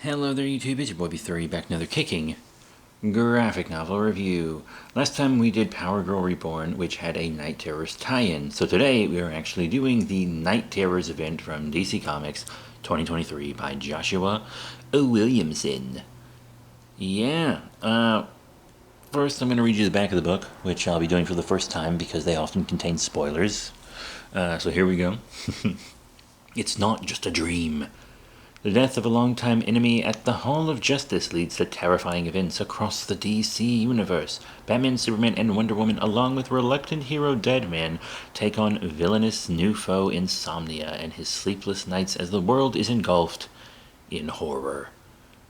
Hello there YouTube, it's your boy B3 back another kicking graphic novel review. Last time we did Power Girl Reborn, which had a Night Terrors tie-in. So today we are actually doing the Night Terrors event from DC Comics 2023 by Joshua Williamson. Yeah, first I'm going to read you the back of the book, which I'll be doing for the first time because they often contain spoilers. So here we go. It's not just a dream. The death of a longtime enemy at the Hall of Justice leads to terrifying events across the DC universe. Batman, Superman, and Wonder Woman, along with reluctant hero DEADMAN, take on villainous new foe Insomnia and his sleepless nights as the world is engulfed in horror.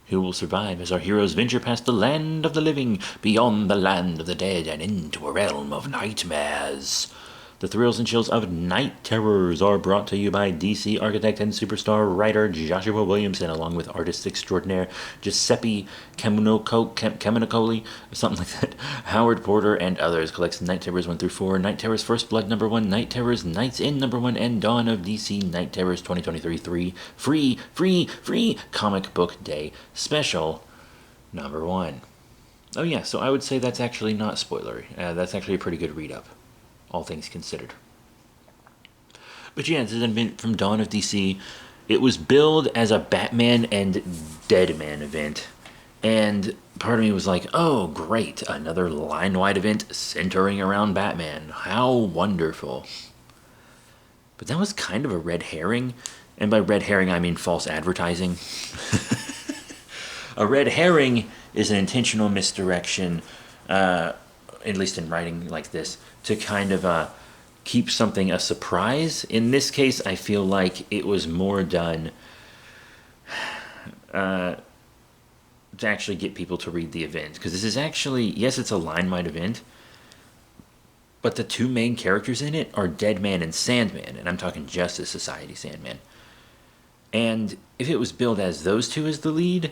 Who will survive as our heroes venture past the land of the living, beyond the land of the dead, and into a realm of nightmares? The thrills and chills of Night Terrors are brought to you by DC architect and superstar writer Joshua Williamson, along with artist extraordinaire Giuseppe Camuncoli, something like that, Howard Porter, and others. Collects Night Terrors 1 through 4, Night Terrors First Blood number 1, Night Terrors Nights In number 1, and Dawn of DC Night Terrors 2023 3 free comic book day special number 1. Oh yeah, so I would say that's actually not spoilery. That's actually a pretty good read-up, all things considered. But yeah, this is an event from Dawn of DC. It was billed as a Batman and DEADMAN event. And part of me was like, oh, great, another line-wide event centering around Batman. How wonderful. But that was kind of a red herring. And by red herring, I mean false advertising. A red herring is an intentional misdirection, at least in writing like this, to kind of keep something a surprise. In this case, I feel like it was more done to actually get people to read the event. Because this is actually, yes, it's a line-wide event, but the two main characters in it are DEADMAN and Sandman, and I'm talking Justice Society Sandman. And if it was billed as those two as the lead,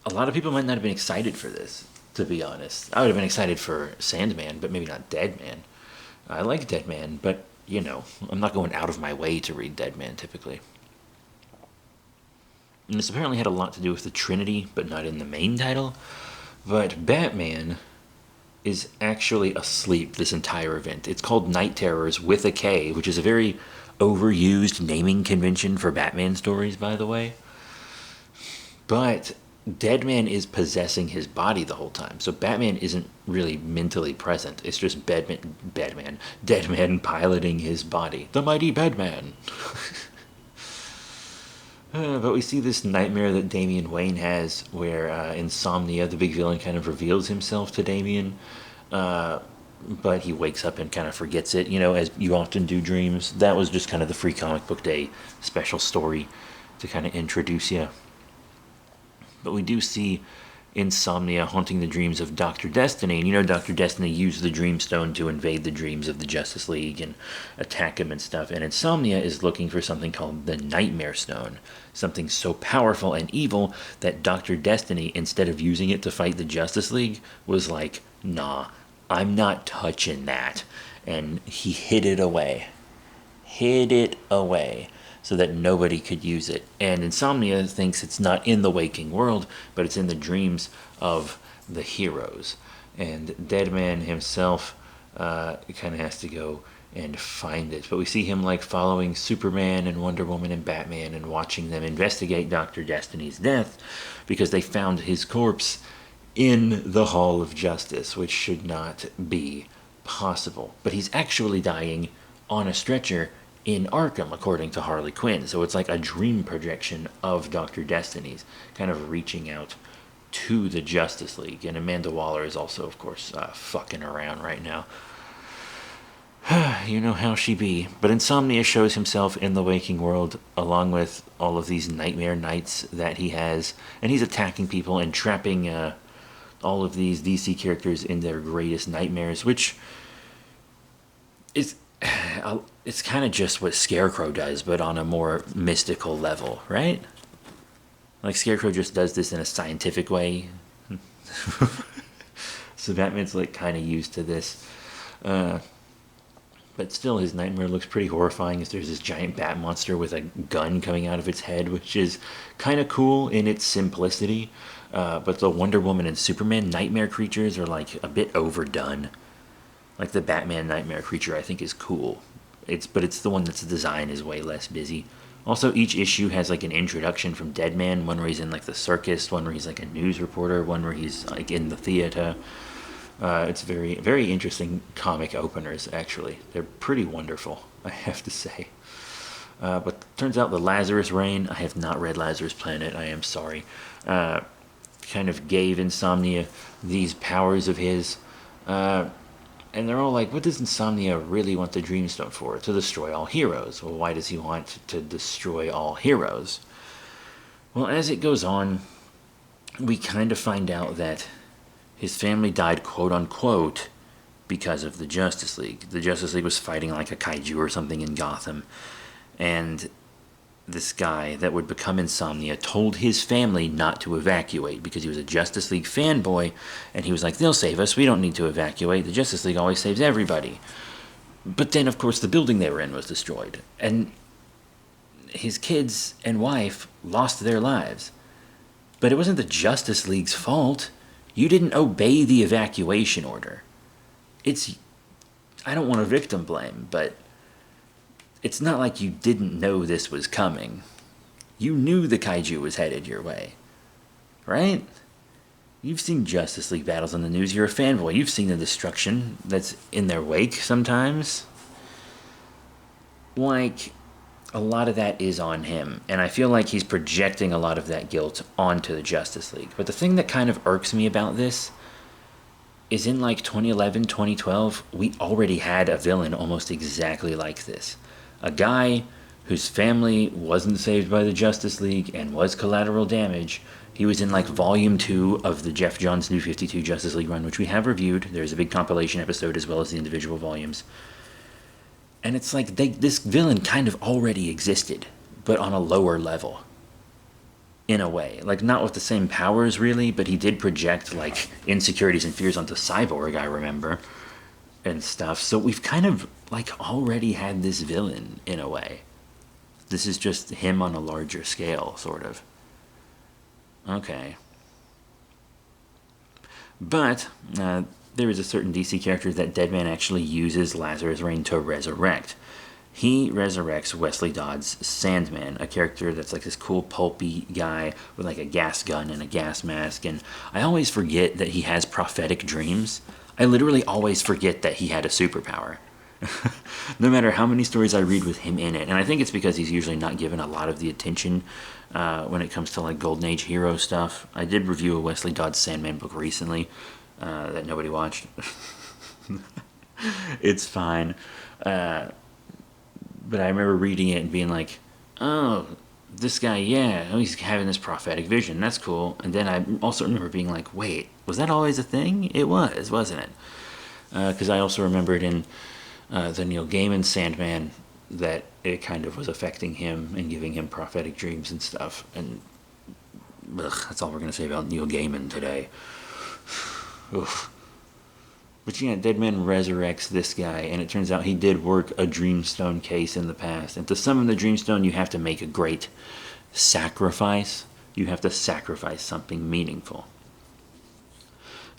a lot of people might not have been excited for this, to be honest. I would have been excited for Sandman, but maybe not DEADMAN. I like DEADMAN, but, you know, I'm not going out of my way to read DEADMAN, typically. And this apparently had a lot to do with the Trinity, but not in the main title. But Batman is actually asleep this entire event. It's called Night Terrors with a K, which is a very overused naming convention for Batman stories, by the way. But DEADMAN is possessing his body the whole time, so Batman isn't really mentally present. It's just DEADMAN piloting his body. The mighty Batman. But we see this nightmare that Damian Wayne has, where Insomnia, the big villain, kind of reveals himself to Damian, but he wakes up and kind of forgets it, you know, as you often do dreams. That was just kind of the free comic book day special story to kind of introduce you. But we do see Insomnia haunting the dreams of Dr. Destiny. And you know, Dr. Destiny used the Dreamstone to invade the dreams of the Justice League and attack him and stuff. And Insomnia is looking for something called the Nightmare Stone. Something so powerful and evil that Dr. Destiny, instead of using it to fight the Justice League, was like, nah, I'm not touching that. And he hid it away. So that nobody could use it. And Insomnia thinks it's not in the waking world, but it's in the dreams of the heroes. And DEADMAN himself kind of has to go and find it. But we see him like following Superman and Wonder Woman and Batman and watching them investigate Dr. Destiny's death because they found his corpse in the Hall of Justice, which should not be possible. But he's actually dying on a stretcher in Arkham, according to Harley Quinn. So it's like a dream projection of Dr. Destiny's, kind of reaching out to the Justice League. And Amanda Waller is also, of course, fucking around right now. You know how she be. But Insomnia shows himself in the waking world, along with all of these nightmare nights that he has. And he's attacking people and trapping all of these DC characters in their greatest nightmares, which is... it's kind of just what Scarecrow does, but on a more mystical level, right? Like, Scarecrow just does this in a scientific way. So Batman's, like, kind of used to this. But still, his nightmare looks pretty horrifying as there's this giant bat monster with a gun coming out of its head, which is kind of cool in its simplicity. But the Wonder Woman and Superman nightmare creatures are like a bit overdone. Like the Batman nightmare creature, I think is cool. It's the one that's design is way less busy. Also, each issue has like an introduction from Deadman. One where he's in like the circus, one where he's like a news reporter, one where he's like in the theater. It's very, very interesting comic openers, actually. They're pretty wonderful, I have to say. But turns out the Lazarus Reign, I have not read Lazarus Planet, I am sorry, kind of gave Insomnia these powers of his. And they're all like, what does Insomnia really want the Dreamstone for? To destroy all heroes. Well, why does he want to destroy all heroes? Well, as it goes on, we kind of find out that his family died, quote unquote, because of the Justice League. The Justice League was fighting like a kaiju or something in Gotham. And this guy that would become Insomnia told his family not to evacuate because he was a Justice League fanboy, and he was like, they'll save us, we don't need to evacuate, the Justice League always saves everybody. But then, of course, the building they were in was destroyed, and his kids and wife lost their lives. But it wasn't the Justice League's fault. You didn't obey the evacuation order. I don't want to victim blame, but it's not like you didn't know this was coming. You knew the kaiju was headed your way, right? You've seen Justice League battles on the news. You're a fanboy. You've seen the destruction that's in their wake sometimes. Like, a lot of that is on him, and I feel like he's projecting a lot of that guilt onto the Justice League. But the thing that kind of irks me about this is in like 2011, 2012, we already had a villain almost exactly like this. A guy whose family wasn't saved by the Justice League and was collateral damage. He was in like volume 2 of the Jeff Johns New 52 Justice League run, which we have reviewed. There's a big compilation episode as well as the individual volumes. And it's like this villain kind of already existed, but on a lower level. In a way. Like, not with the same powers, really, but he did project, like, insecurities and fears onto Cyborg, I remember, and stuff. So we've kind of, like, already had this villain, in a way. This is just him on a larger scale, sort of. Okay. But, there is a certain DC character that Deadman actually uses Lazarus Reign to resurrect. He resurrects Wesley Dodd's Sandman, a character that's like this cool pulpy guy with like a gas gun and a gas mask, and I always forget that he has prophetic dreams. I literally always forget that he had a superpower. No matter how many stories I read with him in it, and I think it's because he's usually not given a lot of the attention when it comes to like Golden Age hero stuff. I did review a Wesley Dodd's Sandman book recently that nobody watched. It's fine. But I remember reading it and being like, oh, this guy, yeah, he's having this prophetic vision. That's cool. And then I also remember being like, wait, was that always a thing? It was, wasn't it? Because I also remembered in the Neil Gaiman Sandman that it kind of was affecting him and giving him prophetic dreams and stuff. And that's all we're going to say about Neil Gaiman today. Oof. But yeah, Deadman resurrects this guy, and it turns out he did work a Dreamstone case in the past. And to summon the Dreamstone, you have to make a great sacrifice. You have to sacrifice something meaningful.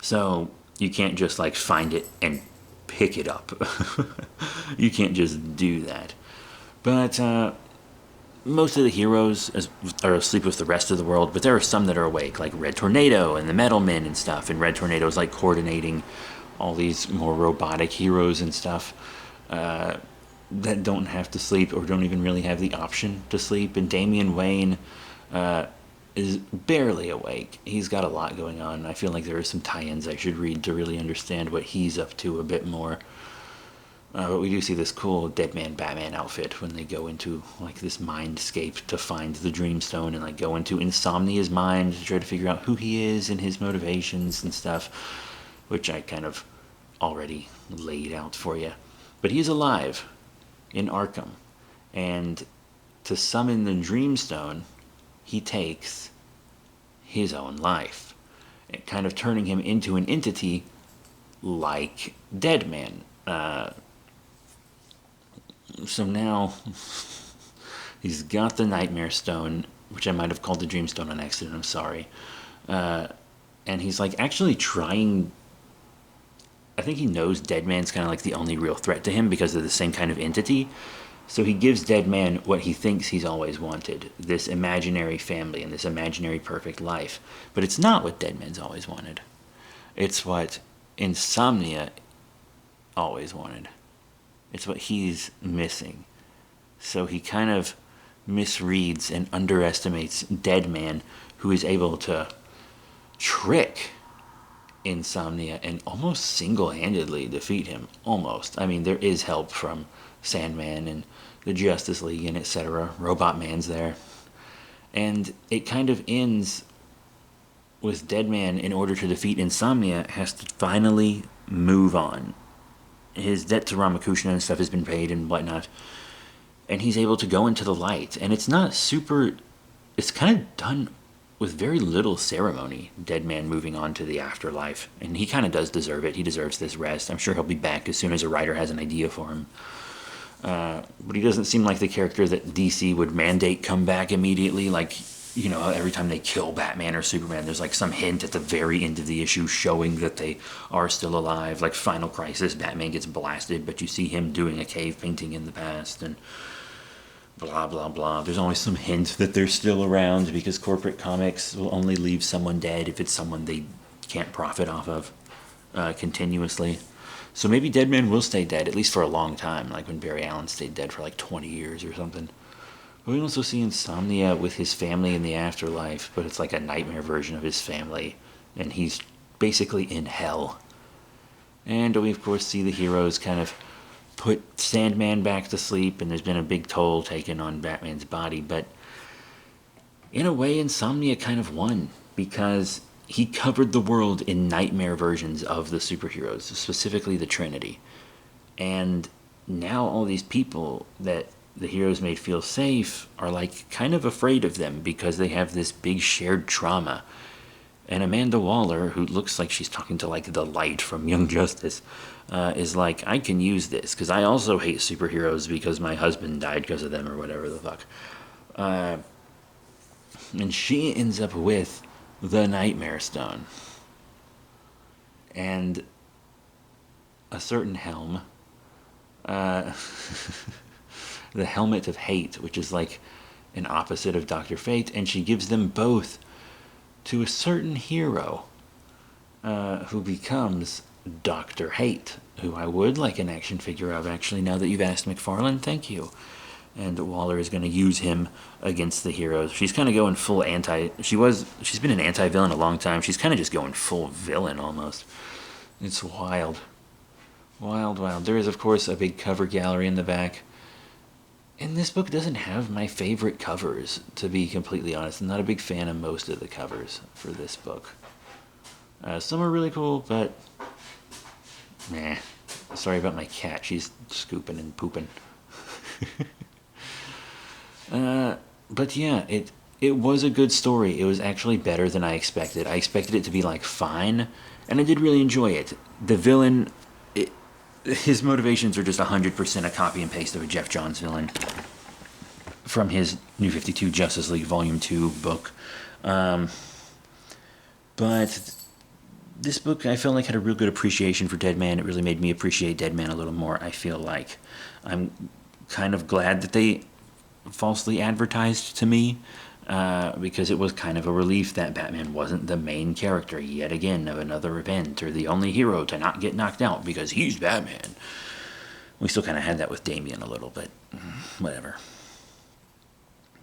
So you can't just like find it and pick it up. You can't just do that. But most of the heroes are asleep with the rest of the world, but there are some that are awake, like Red Tornado and the Metal Men and stuff. And Red Tornado is like coordinating all these more robotic heroes and stuff that don't have to sleep or don't even really have the option to sleep. And Damian Wayne is barely awake. He's got a lot going on. I feel like there are some tie-ins I should read to really understand what he's up to a bit more. But we do see this cool Deadman Batman outfit when they go into like this mindscape to find the Dreamstone and like go into Insomnia's mind to try to figure out who he is and his motivations and stuff, which I kind of already laid out for you. But he is alive in Arkham, and to summon the Dreamstone, he takes his own life, kind of turning him into an entity like Deadman. So now he's got the Nightmare Stone, which I might have called the Dream Stone on accident, I'm sorry. And he's like actually trying. I think he knows Deadman's kind of like the only real threat to him because they're the same kind of entity. So he gives Deadman what he thinks he's always wanted, this imaginary family and this imaginary perfect life. But it's not what Deadman's always wanted. It's what Insomnia always wanted. It's what he's missing. So he kind of misreads and underestimates Deadman, who is able to trick Insomnia and almost single-handedly defeat him. Almost. I mean, there is help from Sandman and the Justice League and etc. Robot Man's there. And it kind of ends with Deadman, in order to defeat Insomnia, has to finally move on. His debt to Ramakrishna and stuff has been paid and whatnot. And he's able to go into the light. And it's not super... It's kind of done with very little ceremony, Deadman moving on to the afterlife. And he kind of does deserve it. He deserves this rest. I'm sure he'll be back as soon as a writer has an idea for him. But he doesn't seem like the character that DC would mandate come back immediately. Like, you know, every time they kill Batman or Superman, there's like some hint at the very end of the issue showing that they are still alive. Like Final Crisis, Batman gets blasted, but you see him doing a cave painting in the past and blah, blah, blah. There's always some hint that they're still around because corporate comics will only leave someone dead if it's someone they can't profit off of continuously. So maybe Deadman will stay dead, at least for a long time, like when Barry Allen stayed dead for like 20 years or something. But we also see Insomnia with his family in the afterlife, but it's like a nightmare version of his family, and he's basically in hell. And we, of course, see the heroes kind of put Sandman back to sleep, and there's been a big toll taken on Batman's body, but in a way, Insomnia kind of won, because he covered the world in nightmare versions of the superheroes, specifically the Trinity. And now all these people that the heroes made feel safe are like kind of afraid of them because they have this big shared trauma. And Amanda Waller, who looks like she's talking to like the Light from Young Justice, is like, I can use this because I also hate superheroes because my husband died because of them or whatever the fuck. And she ends up with the Nightmare Stone and a certain helm, the Helmet of Hate, which is like an opposite of Dr. Fate, and she gives them both to a certain hero who becomes Dr. Hate, who I would like an action figure of, actually, now that you've asked McFarlane. Thank you. And Waller is going to use him against the heroes. She's kind of going full anti... She's been an anti-villain a long time. She's kind of just going full villain, almost. It's wild. Wild, wild. There is, of course, a big cover gallery in the back. And this book doesn't have my favorite covers, to be completely honest. I'm not a big fan of most of the covers for this book. Some are really cool, but... Meh. Sorry about my cat. She's scooping and pooping. But yeah, it was a good story. It was actually better than I expected. I expected it to be like fine, and I did really enjoy it. The villain, his motivations are just 100% a copy and paste of a Jeff Johns villain from his New 52 Justice League Volume 2 book. But this book, I felt like, had a real good appreciation for Deadman. It really made me appreciate Deadman a little more, I feel like. I'm kind of glad that they falsely advertised to me, because it was kind of a relief that Batman wasn't the main character yet again of another event, or the only hero to not get knocked out because he's Batman. We still kind of had that with Damian a little, but whatever.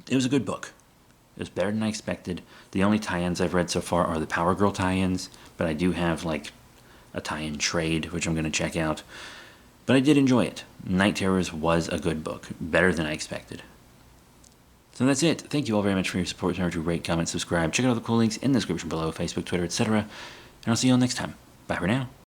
It was a good book. It was better than I expected. The only tie-ins I've read so far are the Power Girl tie-ins, but I do have like a tie-in trade, which I'm going to check out. But I did enjoy it. Night Terrors was a good book, better than I expected. So that's it. Thank you all very much for your support. Remember to rate, comment, subscribe. Check out all the cool links in the description below, Facebook, Twitter, etc. And I'll see you all next time. Bye for now.